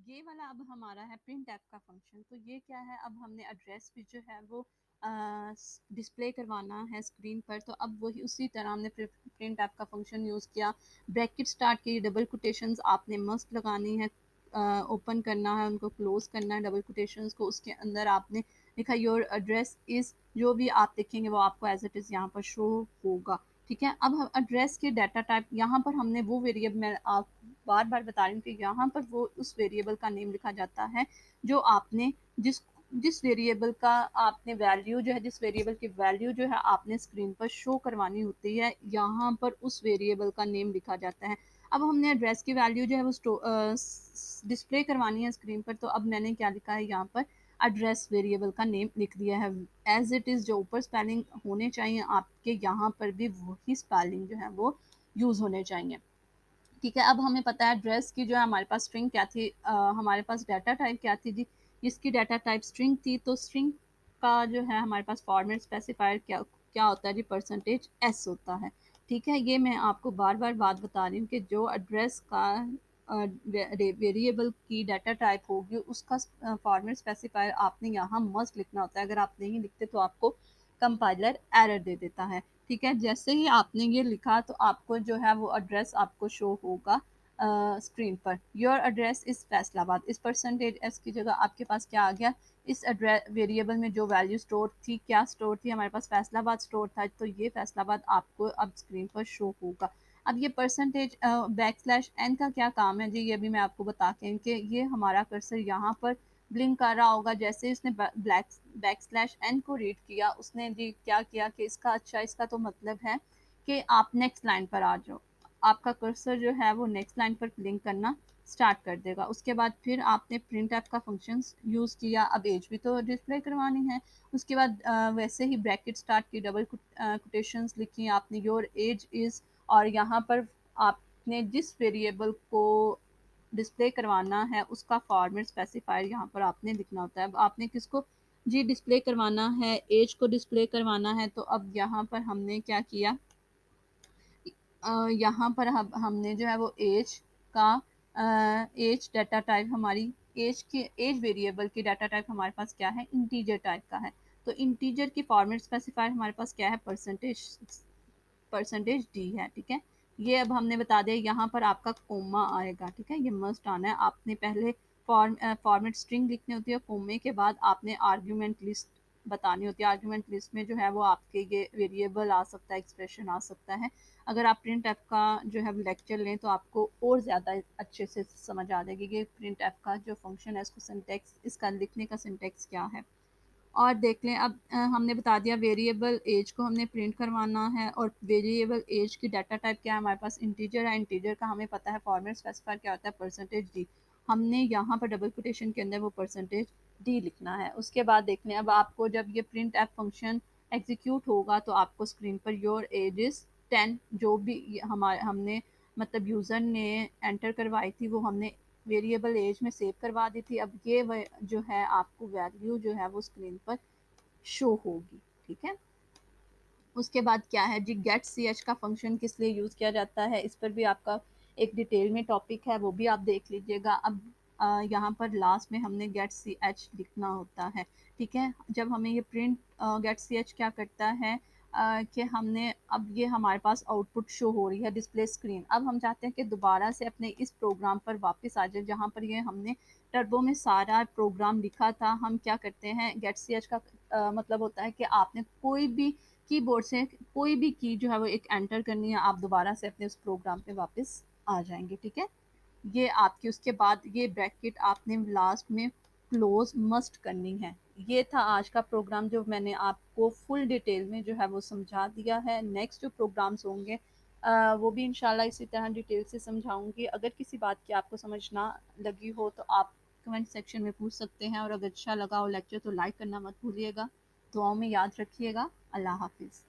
ये वाला अब हमारा है प्रिंट ऐप का फंक्शन। तो ये क्या है, अब हमने एड्रेस भी जो है वो डिस्प्ले करवाना है स्क्रीन पर। तो अब वही उसी तरह हमने प्रिंट ऐप का फंक्शन यूज़ किया। ब्रैकेट स्टार्ट की, डबल कोटेशंस आपने मस्ट लगानी है, ओपन करना है, उनको क्लोज करना है डबल कोटेशंस को। उसके अंदर आपने लिखा योर एड्रेस इज़, जो भी आप लिखेंगे वो आपको एज इट इज़ यहाँ पर शो होगा। ठीक है, अब हम एड्रेस के डाटा टाइप यहाँ पर हमने वो वेरिएबल, मैं आप बार बार बता रही हूँ कि यहाँ पर वो उस वेरिएबल का नेम लिखा जाता है जो आपने जिस जिस वेरिएबल का आपने वैल्यू जो है, जिस वेरिएबल की वैल्यू जो है आपने स्क्रीन पर शो करवानी होती है, यहाँ पर उस वेरिएबल का नेम लिखा जाता है। अब हमने एड्रेस की वैल्यू जो है वो डिस्प्ले करवानी है स्क्रीन पर। तो अब मैंने क्या लिखा है यहाँ पर, एड्रेस वेरिएबल का नेम लिख दिया है एज इट इज़। जो ऊपर स्पेलिंग होने चाहिए आपके, यहाँ पर भी वही स्पेलिंग जो है वो यूज़ होने चाहिए। ठीक है, अब हमें पता है एड्रेस की जो है हमारे पास स्ट्रिंग क्या थी, हमारे पास डाटा टाइप क्या थी जी, इसकी डाटा टाइप स्ट्रिंग थी। तो स्ट्रिंग का जो है हमारे पास फॉर्मेट स्पेसिफायर क्या क्या होता है जी, परसेंटेज एस होता है। ठीक है, ये मैं आपको बार बार बात बता रही हूँ कि जो एड्रेस का वेरिएबल की डाटा टाइप होगी उसका फॉर्मेट स्पेसिफायर आपने यहाँ मस्ट लिखना होता है। अगर आप नहीं लिखते तो आपको कंपाइलर एरर दे देता है। ठीक है, जैसे ही आपने ये लिखा तो आपको जो है वो एड्रेस आपको शो होगा स्क्रीन पर। योर एड्रेस इज़ फैसलाबाद, इस परसेंटेज एस की जगह आपके पास क्या आ गया, इस एड्रेस वेरिएबल में जो वैल्यू स्टोर थी, क्या स्टोर थी, हमारे पास फैसलाबाद स्टोर था। तो ये फैसलाबाद आपको अब स्क्रीन पर शो होगा। अब ये परसेंटेज बैक स्लैश एन का क्या काम है जी, ये भी मैं आपको बता के कि ये हमारा कर्सर यहाँ पर ब्लिंक कर रहा होगा। जैसे इसने बैक स्लैश एन को रीड किया, उसने जी क्या किया कि इसका अच्छा, इसका तो मतलब है कि आप नेक्स्ट लाइन पर आ जाओ। आपका कर्सर जो है वो नेक्स्ट लाइन पर ब्लिंक करना स्टार्ट कर देगा। उसके बाद फिर आपने प्रिंट ऐप का फंक्शन यूज़ किया, अब एज भी तो डिस्प्ले करवानी है। उसके बाद वैसे ही ब्रैकेट स्टार्ट की, डबल कोटेशंस लिखी आपने, योर एज इज़, और यहाँ पर आपने जिस वेरिएबल को डिस्प्ले करवाना है उसका फॉर्मेट स्पेसिफायर यहाँ पर आपने लिखना होता है। अब आपने किसको जी डिस्प्ले करवाना है, एज को डिस्प्ले करवाना है। तो अब यहाँ पर हमने क्या किया, यहाँ पर हमने जो है वो एज का एज डाटा टाइप, हमारी एज की एज वेरिएबल की डाटा टाइप हमारे पास क्या है, इंटीजर टाइप का है। तो इंटीजर की फॉर्मेट स्पेसिफायर हमारे पास क्या है, परसेंटेज डी है। ठीक है, ये अब हमने बता दिया। यहाँ पर आपका कोमा आएगा। ठीक है, ये मस्ट आना है। आपने पहले फॉर्मेट स्ट्रिंग लिखनी होती है, कोमे के बाद आपने आर्ग्यूमेंट लिस्ट बतानी होती है। आर्ग्यूमेंट लिस्ट में जो है वो आपके ये वेरिएबल आ सकता है, एक्सप्रेशन आ सकता है। अगर आप प्रिंट ऐप का जो है लेक्चर लें तो आपको और ज़्यादा अच्छे से समझ आ जाएगी कि प्रिंट ऐप का जो फंक्शन है, इसको सिंटेक्स, इसका लिखने का सिंटेक्स क्या है। और देख लें, अब हमने बता दिया वेरिएबल एज को हमने प्रिंट करवाना है, और वेरिएबल एज की डाटा टाइप क्या है, हमारे पास इंटीजर है। इंटीजर का हमें पता है फॉर्मेट स्पेसिफायर क्या होता है, परसेंटेज डी। हमने यहाँ पर डबल कोटेशन के अंदर वो परसेंटेज डी लिखना है। उसके बाद देख लें, अब आपको जब ये प्रिंट ऐप फंक्शन एग्जीक्यूट होगा तो आपको screen per your age is 10, जो भी हमारे हमने मतलब यूज़र ने एंटर करवाई थी वो हमने वेरिएबल एज में सेव करवा दी थी। अब ये जो है आपको वैल्यू जो है वो स्क्रीन पर शो होगी। ठीक है, उसके बाद क्या है जी, गेट सी एच का फंक्शन किस लिए यूज़ किया जाता है, इस पर भी आपका एक डिटेल में टॉपिक है, वो भी आप देख लीजिएगा। अब यहाँ पर लास्ट में हमने गेट सी एच लिखना होता है। ठीक है, जब हमें ये प्रिंट गेट सी एच क्या करता है कि हमने, अब ये हमारे पास आउटपुट शो हो रही है डिस्प्ले स्क्रीन। अब हम चाहते हैं कि दोबारा से अपने इस प्रोग्राम पर वापस आ जाए जहाँ पर ये हमने टर्बो में सारा प्रोग्राम लिखा था। हम क्या करते हैं, गेट सी एच का मतलब होता है कि आपने कोई भी कीबोर्ड से कोई भी की जो है वो एक एंटर करनी है, आप दोबारा से अपने उस प्रोग्राम पे वापस आ जाएंगे। ठीक है, ये आपकी, उसके बाद ये ब्रैकेट आपने लास्ट में क्लोज मस्ट करनी है। ये था आज का प्रोग्राम जो मैंने आपको फुल डिटेल में जो है वो समझा दिया है। नेक्स्ट जो प्रोग्राम्स होंगे वो भी इंशाल्लाह इसी तरह डिटेल से समझाऊंगी। अगर किसी बात की आपको समझ ना लगी हो तो आप कमेंट सेक्शन में पूछ सकते हैं, और अगर अच्छा लगा हो लेक्चर तो लाइक करना मत भूलिएगा। दुआओं में याद रखिएगा। अल्लाह हाफिज़।